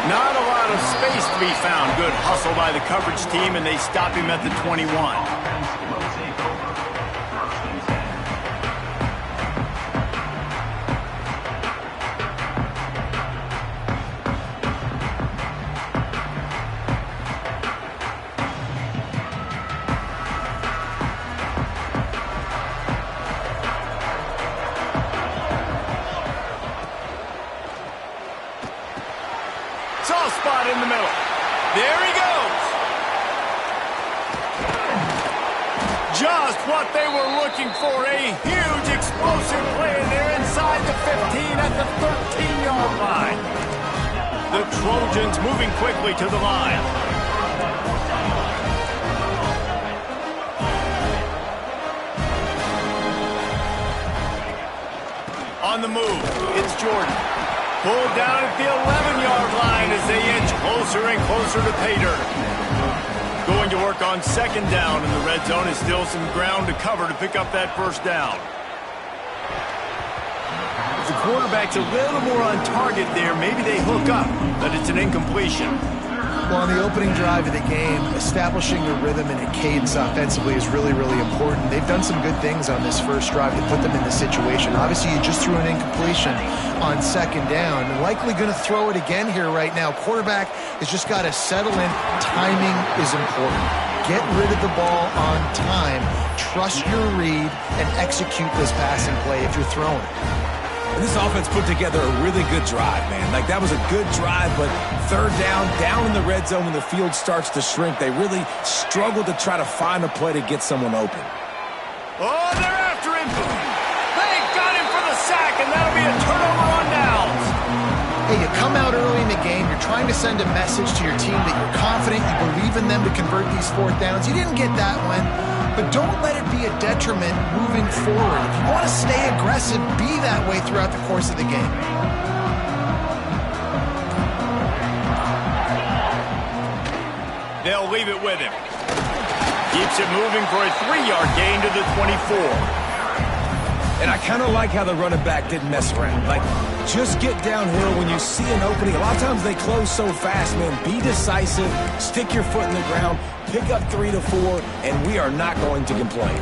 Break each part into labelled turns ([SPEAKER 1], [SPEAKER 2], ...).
[SPEAKER 1] Not a lot of space to be found. Good hustle by the coverage team, and they stop him at the 21. Soft spot in the middle. There he goes. Just what they were looking for. A huge explosive play, and they're inside the 15 at the 13-yard line. The Trojans moving quickly to the line. On the move, it's Jordan. Pulled down at the 11-yard line as they inch closer and closer to pay dirt. Going to work on second down in the red zone. Is still some ground to cover to pick up that first down. If the quarterback's a little more on target there, maybe they hook up, but it's an incompletion.
[SPEAKER 2] Well, on the opening drive of the game, establishing a rhythm and a cadence offensively is really, really important. They've done some good things on this first drive to put them in this situation. Obviously, you just threw an incompletion on second down. Likely going to throw it again here right now. Quarterback has just got to settle in. Timing is important. Get rid of the ball on time. Trust your read and execute this passing play if you're throwing it.
[SPEAKER 3] And this offense put together a really good drive, man. Like, that was a good drive, but third down in the red zone when the field starts to shrink, they really struggled to try to find a play to get someone open.
[SPEAKER 1] Oh, they're after him. They got him for the sack, and that'll be a turnover on downs.
[SPEAKER 2] Hey, you come out early in the game, you're trying to send a message to your team that you're confident, you believe in them to convert these fourth downs. You didn't get that one, but don't let it be a detriment moving forward. If you want to stay aggressive, be that way throughout the course of the game.
[SPEAKER 1] They'll leave it with him. Keeps it moving for a 3-yard gain to the 24.
[SPEAKER 3] And I kind of like how the running back didn't mess around. Like, just get downhill when you see an opening. A lot of times they close so fast, man. Be decisive, stick your foot in the ground, pick up 3 to 4, and we are not going to complain.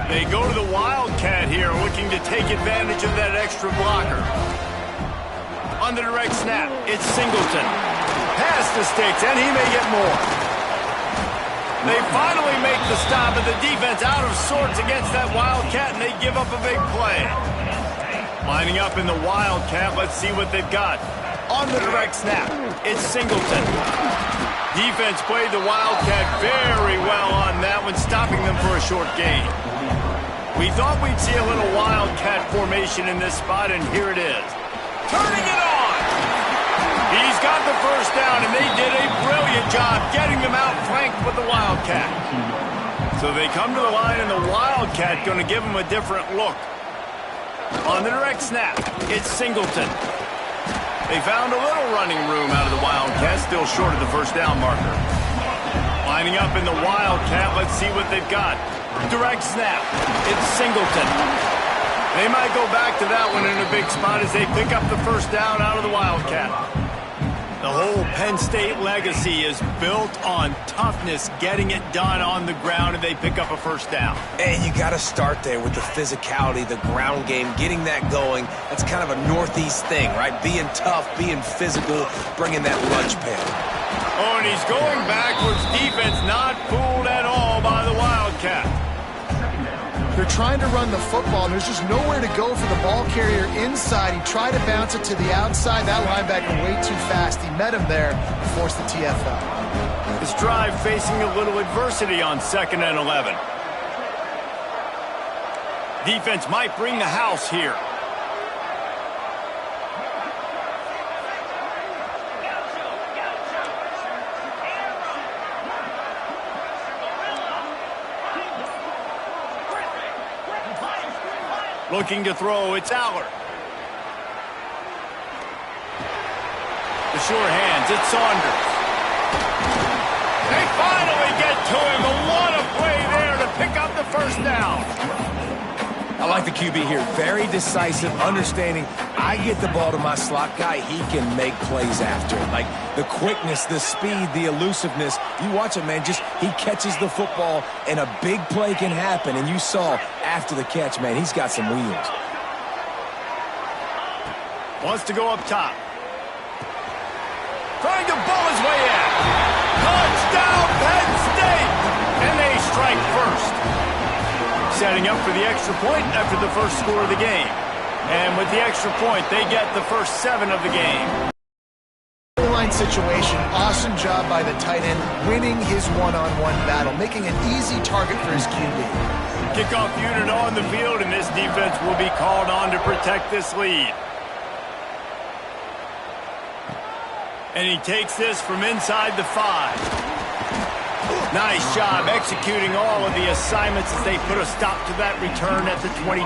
[SPEAKER 1] They go to the Wildcat here, looking to take advantage of that extra blocker. On the direct snap, it's Singleton. Past the sticks, and he may get more. They finally make the stop, and the defense out of sorts against that Wildcat, and they give up a big play. Lining up in the Wildcat, let's see what they've got. On the direct snap, it's Singleton. Defense played the Wildcat very well on that one, stopping them for a short gain. We thought we'd see a little Wildcat formation in this spot, and here it is. Turning it on! He's got the first down, and they did a brilliant job getting them out flanked with the Wildcat. So they come to the line, and the Wildcat going to give them a different look. On the direct snap, it's Singleton. They found a little running room out of the Wildcat, still short of the first down marker. Lining up in the Wildcat, let's see what they've got. Direct snap, it's Singleton. They might go back to that one in a big spot as they pick up the first down out of the Wildcat. The whole Penn State legacy is built on toughness, getting it done on the ground, and they pick up a first down.
[SPEAKER 3] And you got to start there with the physicality, the ground game, getting that going. That's kind of a Northeast thing, right? Being tough, being physical, bringing that lunch pail.
[SPEAKER 1] Oh, and he's going backwards. Defense not fooled at all by the Wildcat.
[SPEAKER 2] They're trying to run the football, and there's just nowhere to go for the ball carrier inside. He tried to bounce it to the outside. That linebacker way too fast. He met him there and forced the TFL.
[SPEAKER 1] This drive facing a little adversity on 2nd and 11. Defense might bring the house here. Looking to throw, it's Aller. The sure hands, it's Saunders. They finally get to him, and what a play there to pick up the first down.
[SPEAKER 3] like the QB here. Very decisive, understanding I get the ball to my slot guy, he can make plays after it. Like the quickness, the speed, the elusiveness. You watch it, man, just he catches the football and a big play can happen. And you saw after the catch, man, he's got some wheels.
[SPEAKER 1] Wants to go up top. Trying to bowl his way in. Touchdown, Penn State! And they strike first. Setting up for the extra point after the first score of the game. And with the extra point, they get the first 7 of the game.
[SPEAKER 2] Line situation, awesome job by the tight end, winning his one-on-one battle, making an easy target for his QB.
[SPEAKER 1] Kickoff unit on the field, and this defense will be called on to protect this lead. And he takes this from inside the 5. Nice job executing all of the assignments as they put a stop to that return at the 22.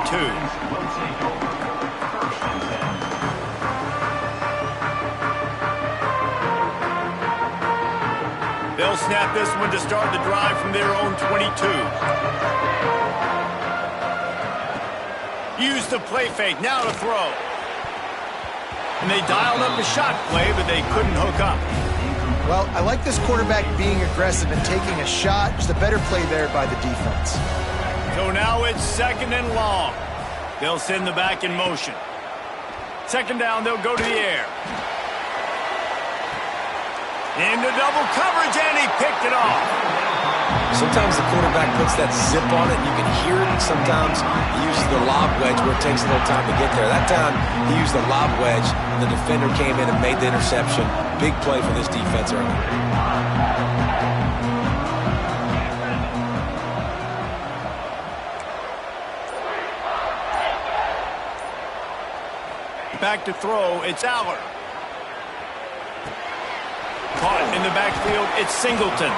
[SPEAKER 1] They'll snap this one to start the drive from their own 22. Use the play fake, now to throw. And they dialed up a shot play, but they couldn't hook up.
[SPEAKER 2] Well, I like this quarterback being aggressive and taking a shot. Just a better play there by the defense.
[SPEAKER 1] So now it's 2nd and long. They'll send the back in motion. 2nd down, they'll go to the air. Into double coverage, and he picked it off.
[SPEAKER 3] Sometimes the quarterback puts that zip on it, and you can hear it. Sometimes he uses the lob wedge where it takes a little time to get there. That time, he used the lob wedge, and the defender came in and made the interception. Big play for this defense early.
[SPEAKER 1] Back to throw, it's Aller. Caught in the backfield, it's Singleton.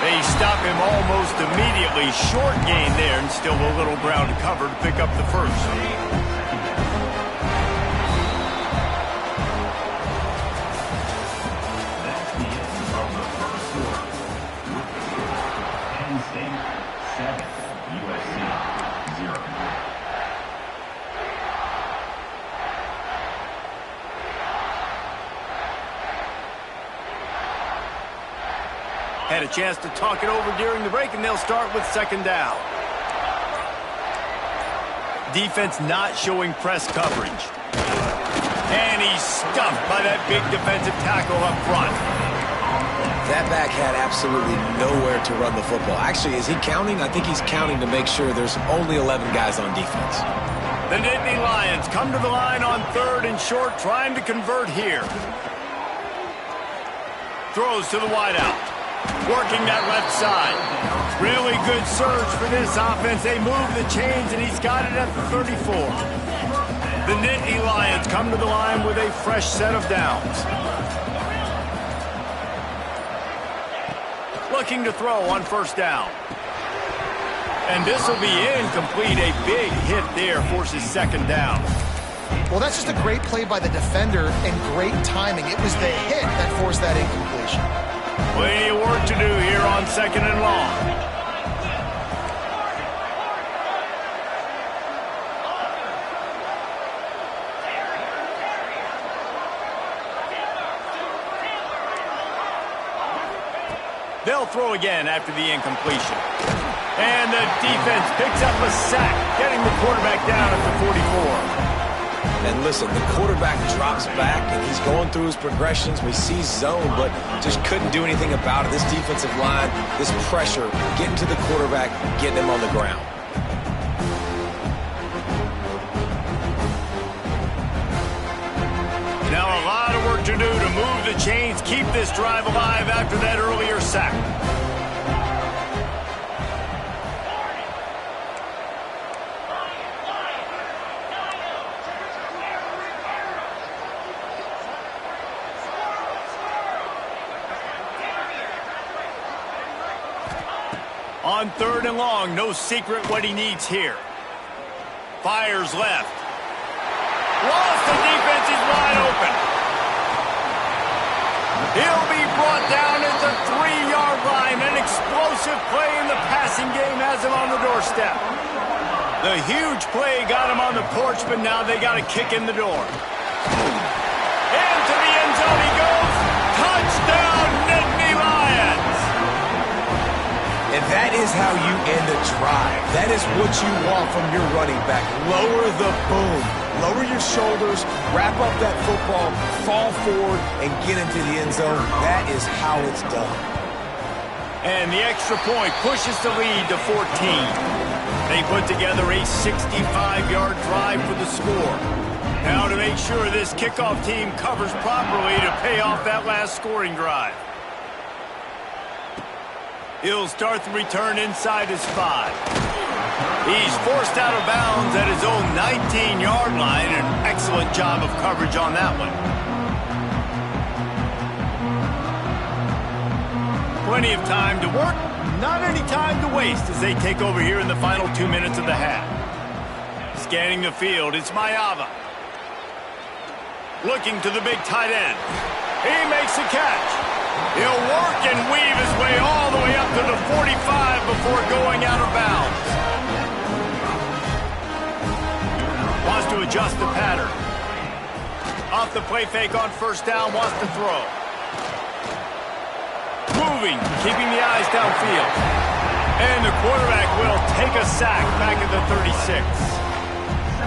[SPEAKER 1] They stop him almost immediately. Short gain there, and still a little ground to cover to pick up the first.
[SPEAKER 4] Penn State 7, USC 0.
[SPEAKER 1] Had a chance to talk it over during the break, and they'll start with 2nd down. Defense not showing press coverage. And he's stuffed by that big defensive tackle up front.
[SPEAKER 3] That back had absolutely nowhere to run the football. Actually, is he counting? I think he's counting to make sure there's only 11 guys on defense.
[SPEAKER 1] The Nittany Lions come to the line on 3rd and short, trying to convert here. Throws to the wideout. Working that left side. Really good surge for this offense. They move the chains, and he's got it at the 34. The Nittany Lions come to the line with a fresh set of downs. Looking to throw on 1st down. And this will be incomplete. A big hit there forces 2nd down.
[SPEAKER 2] Well, that's just a great play by the defender and great timing. It was the hit that forced that incompletion.
[SPEAKER 1] Plenty of work to do here on 2nd and long. They'll throw again after the incompletion. And the defense picks up a sack, getting the quarterback down at the 44.
[SPEAKER 3] And listen, the quarterback drops back, and he's going through his progressions. We see zone, but just couldn't do anything about it. This defensive line, this pressure, getting to the quarterback, getting him on the ground.
[SPEAKER 1] Now a lot of work to do to move the chains, keep this drive alive after that earlier sack. On 3rd and long, no secret what he needs here. Fires left. Lost, the defense is wide open. He'll be brought down at the 3-yard line. An explosive play in the passing game has him on the doorstep. The huge play got him on the porch, but now they got a kick in the door. Into the end zone he goes. Touchdown, Nittany Lions!
[SPEAKER 3] And that is how you end a drive. That is what you want from your running back. Lower the boom. Lower your shoulders, wrap up that football, fall forward, and get into the end zone. That is how it's done.
[SPEAKER 1] And the extra point pushes the lead to 14. They put together a 65-yard drive for the score. Now to make sure this kickoff team covers properly to pay off that last scoring drive. He'll start the return inside his 5. He's forced out of bounds at his own 19-yard line. An excellent job of coverage on that one. Plenty of time to work, not any time to waste as they take over here in the final 2 minutes of the half. Scanning the field, it's Maiava. Looking to the big tight end. He makes the catch. He'll work and weave his way all the way up to the 45 before going out of bounds. Wants to adjust the pattern. Off the play fake on first down, wants to throw. Moving, keeping the eyes downfield. And the quarterback will take a sack back at the 36.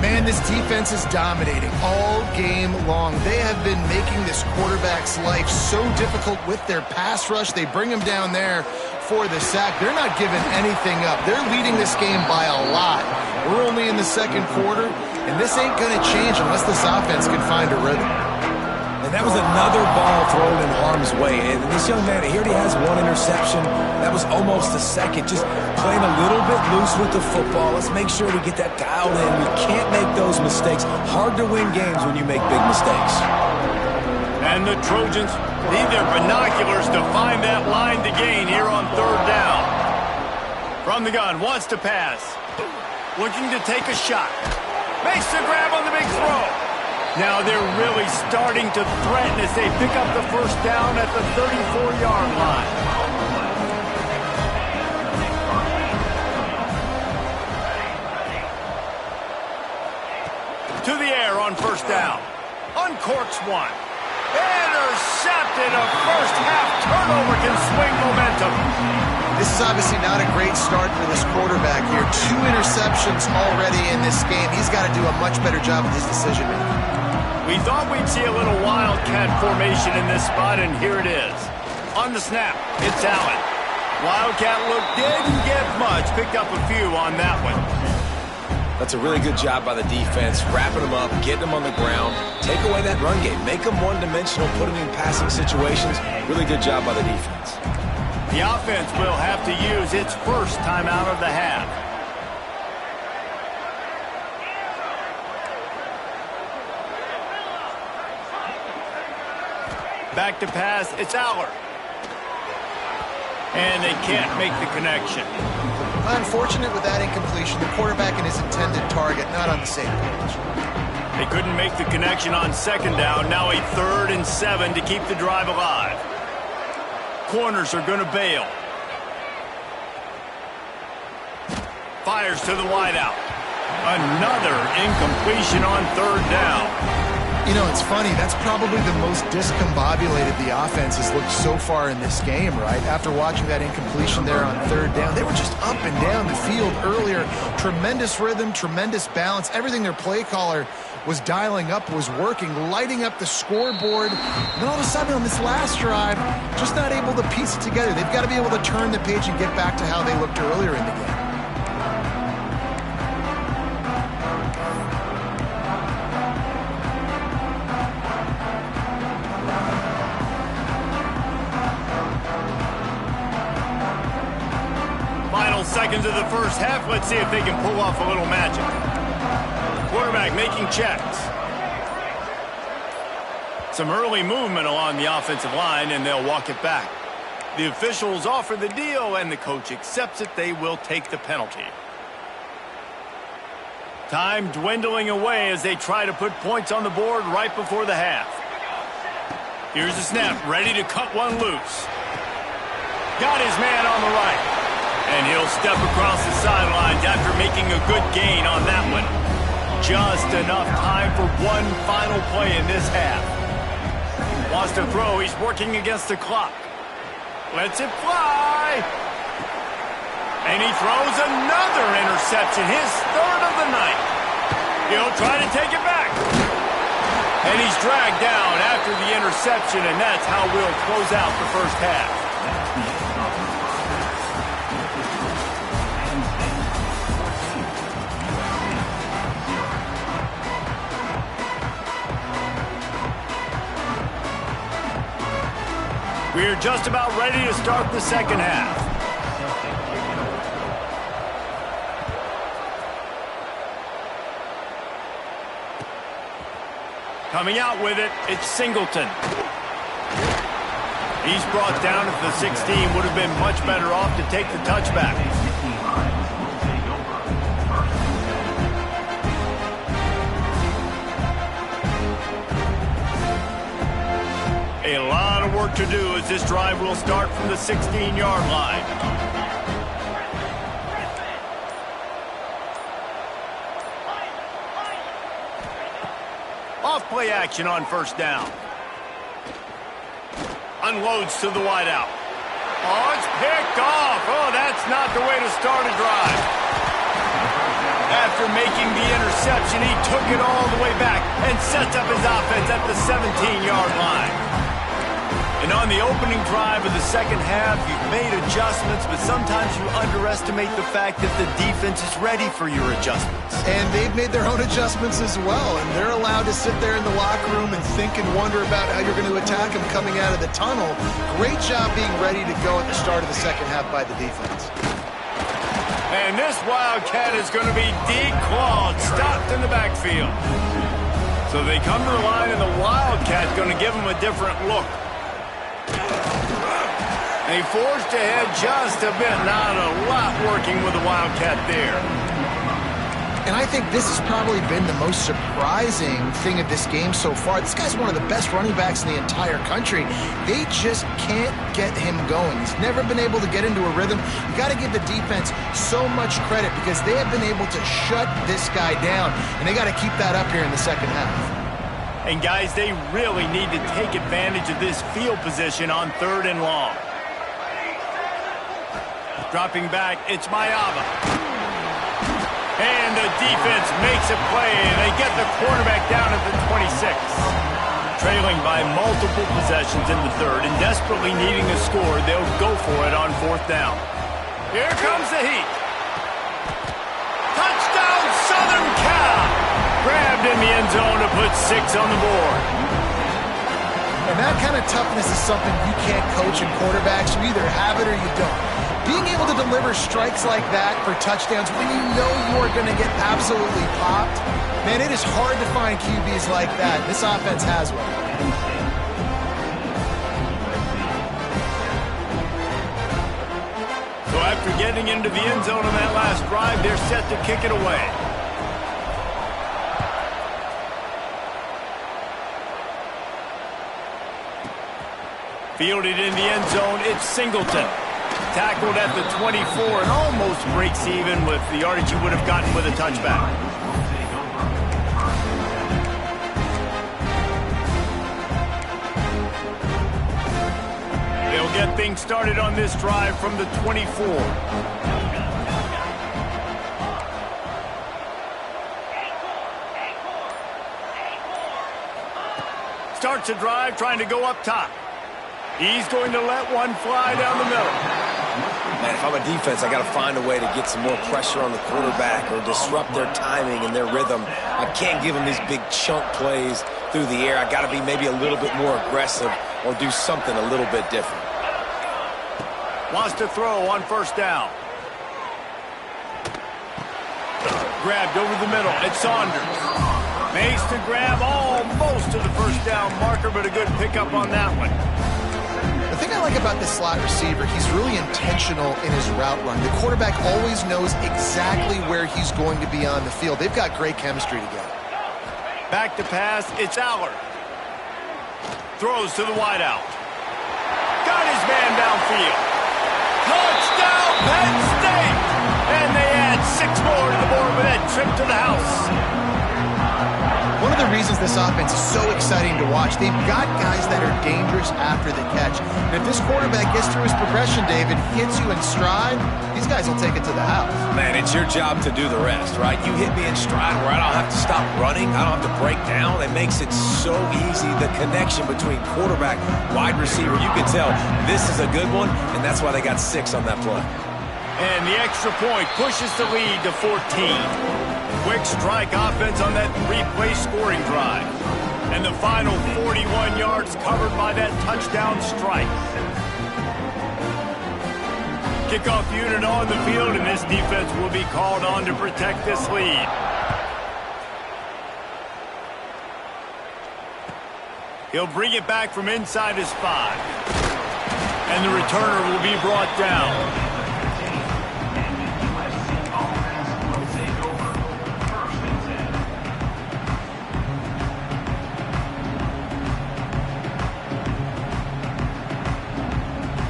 [SPEAKER 2] Man, this defense is dominating all game long. They have been making this quarterback's life so difficult with their pass rush. They bring him down there for the sack. They're not giving anything up. They're leading this game by a lot. We're only in the second quarter, and this ain't going to change unless this offense can find a rhythm.
[SPEAKER 3] And that was another ball thrown in harm's way. And this young man, he already has one interception. That was almost a second. Just playing a little bit loose with the football. Let's make sure we get that dialed in. We can't make those mistakes. Hard to win games when you make big mistakes.
[SPEAKER 1] And the Trojans need their binoculars to find that line to gain here on third down. From the gun, wants to pass. Looking to take a shot. Makes the grab on the big throw. Now they're really starting to threaten as they pick up the first down at the 34-yard line. To the air on first down. Uncorks one. Intercepted. A first-half turnover can swing momentum.
[SPEAKER 2] This is obviously not a great start for this quarterback here. 2 interceptions already in this game. He's got to do a much better job with his decision-making.
[SPEAKER 1] We thought we'd see a little wildcat formation in this spot, and here it is. On the snap, it's Allen. Wildcat look didn't get much. Picked up a few on that one.
[SPEAKER 3] That's a really good job by the defense, wrapping them up, getting them on the ground, take away that run game, make them one-dimensional, put them in passing situations. Really good job by the defense.
[SPEAKER 1] The offense will have to use its first timeout of the half. Back to pass, it's Aller. And they can't make the connection.
[SPEAKER 2] Unfortunate with that incompletion. The quarterback and his intended target not on the same page.
[SPEAKER 1] They couldn't make the connection on second down. Now a 3rd and 7 to keep the drive alive. Corners are going to bail. Fires to the wideout. Another incompletion on third down.
[SPEAKER 2] You know, it's funny. That's probably the most discombobulated the offense has looked so far in this game, right? After watching that incompletion there on third down, they were just up and down the field earlier. Tremendous rhythm, tremendous balance. Everything their play caller was dialing up was working, lighting up the scoreboard. And then all of a sudden on this last drive, just not able to piece it together. They've got to be able to turn the page and get back to how they looked earlier in the game.
[SPEAKER 1] Seconds of the first half. Let's see if they can pull off a little magic. Quarterback making checks. Some early movement along the offensive line, and they'll walk it back. The officials offer the deal, and the coach accepts it. They will take the penalty. Time dwindling away as they try to put points on the board right before the half. Here's the snap, ready to cut one loose. Got his man on the right. And he'll step across the sidelines after making a good gain on that one. Just enough time for one final play in this half. Wants to throw. He's working against the clock. Lets it fly. And he throws another interception, his third of the night. He'll try to take it back. And he's dragged down after the interception, and that's how we'll close out the first half. We're just about ready to start the second half. Coming out with it, it's Singleton. He's brought down at the 16. Would have been much better off to take the touchback. A lot of work to do as this drive will start from the 16-yard line. Off play action on first down. Unloads to the wideout. Oh, it's picked off. Oh, that's not the way to start a drive. After making the interception, he took it all the way back and sets up his offense at the 17-yard line. And on the opening drive of the second half, you've made adjustments, but sometimes you underestimate the fact that the defense is ready for your adjustments.
[SPEAKER 2] And they've made their own adjustments as well, and they're allowed to sit there in the locker room and think and wonder about how you're going to attack them coming out of the tunnel. Great job being ready to go at the start of the second half by the defense.
[SPEAKER 1] And this Wildcat is going to be declawed, stopped in the backfield. So they come to the line, and the Wildcat's going to give them a different look. They forced ahead just a bit. Not a lot working with the Wildcat there.
[SPEAKER 2] And I think this has probably been the most surprising thing of this game so far. This guy's one of the best running backs in the entire country. They just can't get him going. He's never been able to get into a rhythm. You got to give the defense so much credit because they have been able to shut this guy down, and they got to keep that up here in the second half.
[SPEAKER 1] And guys, they really need to take advantage of this field position on 3rd and long. Dropping back, it's Mayava. And the defense makes a play, and they get the quarterback down at the 26. Trailing by multiple possessions in the 3rd and desperately needing a score, they'll go for it on 4th down. Here comes the heat. Touchdown, Southern Cal! Grabbed in the end zone to put 6 on the board.
[SPEAKER 2] And that kind of toughness is something you can't coach in quarterbacks. You either have it or you don't. Being able to deliver strikes like that for touchdowns when you know you are going to get absolutely popped, man, it is hard to find QBs like that. This offense has one.
[SPEAKER 1] So after getting into the end zone on that last drive, they're set to kick it away. Fielded in the end zone, it's Singleton. Tackled at the 24 and almost breaks even with the yardage you would have gotten with a touchback. They'll get things started on this drive from the 24. Starts a drive trying to go up top. He's going to let one fly down the middle.
[SPEAKER 3] Man, if I'm a defense, I got to find a way to get some more pressure on the quarterback or disrupt their timing and their rhythm. I can't give them these big chunk plays through the air. I got to be maybe a little bit more aggressive or do something a little bit different.
[SPEAKER 1] Wants to throw on 1st down. Grabbed over the middle. It's Saunders. Makes the grab almost to the 1st down marker, but a good pickup on that one.
[SPEAKER 2] The thing I like about this slot receiver, he's really intentional in his route run. The quarterback always knows exactly where he's going to be on the field. They've got great chemistry together.
[SPEAKER 1] Back to pass, it's Allard. Throws to the wideout. Got his man downfield. Touchdown, Penn State! trip to the house.
[SPEAKER 2] One of the reasons this offense is so exciting to watch, they've got guys that are dangerous after the catch. And if this quarterback gets through his progression, David, hits you in stride, these guys will take it to the house.
[SPEAKER 3] Man, it's your job to do the rest, right? You hit me in stride where I don't have to stop running. I don't have to break down. It makes it so easy. The connection between quarterback, wide receiver, you can tell this is a good one, and that's why they got 6 on that play.
[SPEAKER 1] And the extra point pushes the lead to 14. Quick strike offense on that 3-play scoring drive. And the final 41 yards covered by that touchdown strike. Kickoff unit on the field, and this defense will be called on to protect this lead. He'll bring it back from inside his 5. And the returner will be brought down.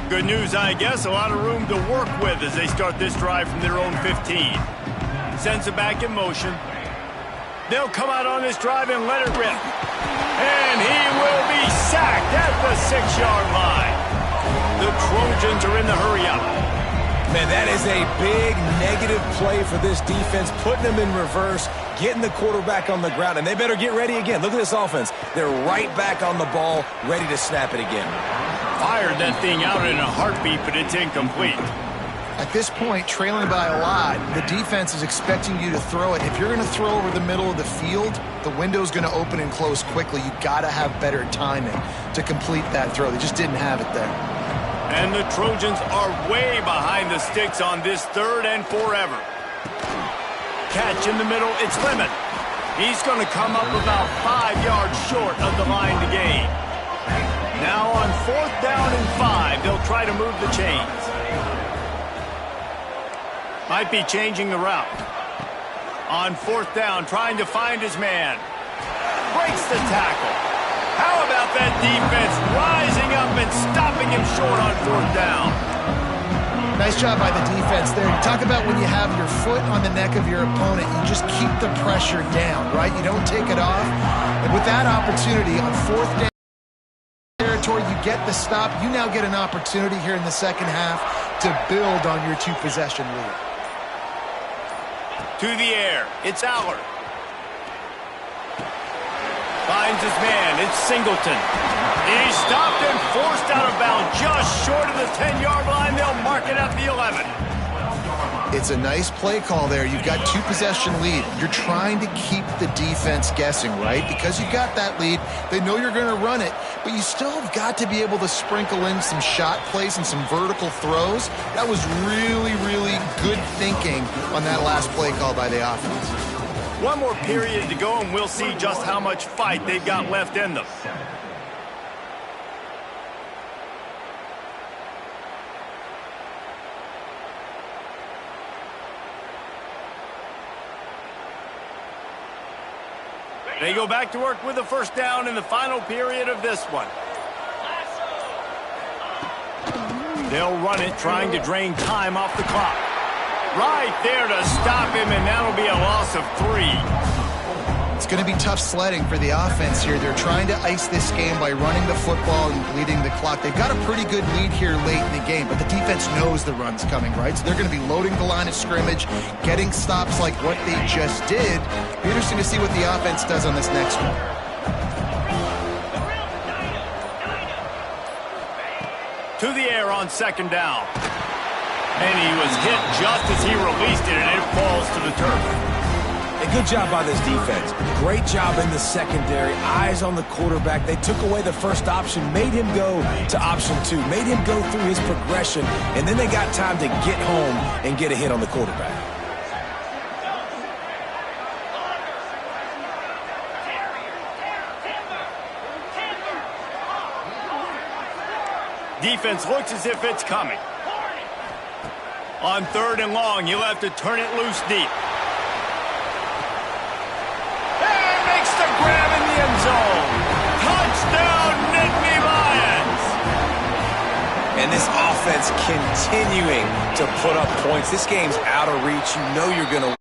[SPEAKER 1] Good news, I guess. A lot of room to work with as they start this drive from their own 15. Sends it back in motion. They'll come out on this drive and let it rip. And he will be sacked at the 6-yard line. The Trojans are in the hurry-up.
[SPEAKER 3] Man, that is a big negative play for this defense, putting them in reverse, getting the quarterback on the ground, and they better get ready again. Look at this offense. They're right back on the ball, ready to snap it again.
[SPEAKER 1] Fired that thing out in a heartbeat, but it's incomplete.
[SPEAKER 2] At this point, trailing by a lot, the defense is expecting you to throw it. If you're going to throw over the middle of the field, the window's going to open and close quickly. You got to have better timing to complete that throw. They just didn't have it there.
[SPEAKER 1] And the Trojans are way behind the sticks on this 3rd and forever. Catch in the middle, it's Lemon. He's going to come up about 5 yards short of the line to gain. Now on 4th down and 5, they'll try to move the chains. Might be changing the route. On 4th down, trying to find his man. Breaks the tackle. How about that defense rising up and stopping him short on 4th down?
[SPEAKER 2] Nice job by the defense there. You talk about when you have your foot on the neck of your opponent, you just keep the pressure down, right? You don't take it off. And with that opportunity on 4th down, you get the stop. You now get an opportunity here in the second half to build on your 2-possession lead.
[SPEAKER 1] To the air, it's Aller. Finds his man, it's Singleton. He's stopped and forced out of bounds just short of the 10-yard line. They'll mark it at the 11.
[SPEAKER 2] It's a nice play call there. You've got 2-possession lead. You're trying to keep the defense guessing, right? Because you've got that lead. They know you're going to run it, but you still have got to be able to sprinkle in some shot plays and some vertical throws. That was really, really good thinking on that last play call by the offense.
[SPEAKER 1] One more period to go, and we'll see just how much fight they've got left in them. They go back to work with a 1st down in the final period of this one. They'll run it, trying to drain time off the clock. Right there to stop him, and that'll be a loss of 3.
[SPEAKER 2] It's going to be tough sledding for the offense here. They're trying to ice this game by running the football and bleeding the clock. They've got a pretty good lead here late in the game, but the defense knows the run's coming, right? So they're going to be loading the line of scrimmage, getting stops like what they just did. Be interesting to see what the offense does on this next one.
[SPEAKER 1] To the air on 2nd down. And he was hit just as he released it, and it falls to the turf.
[SPEAKER 3] A good job by this defense. Great job in the secondary. Eyes on the quarterback. They took away the first option, made him go to option 2, made him go through his progression, and then they got time to get home and get a hit on the quarterback.
[SPEAKER 1] Defense looks as if it's coming. On 3rd and long, you'll have to turn it loose deep. And makes the grab in the end zone. Touchdown, Nittany Lions!
[SPEAKER 3] And this offense continuing to put up points. This game's out of reach. You know you're going to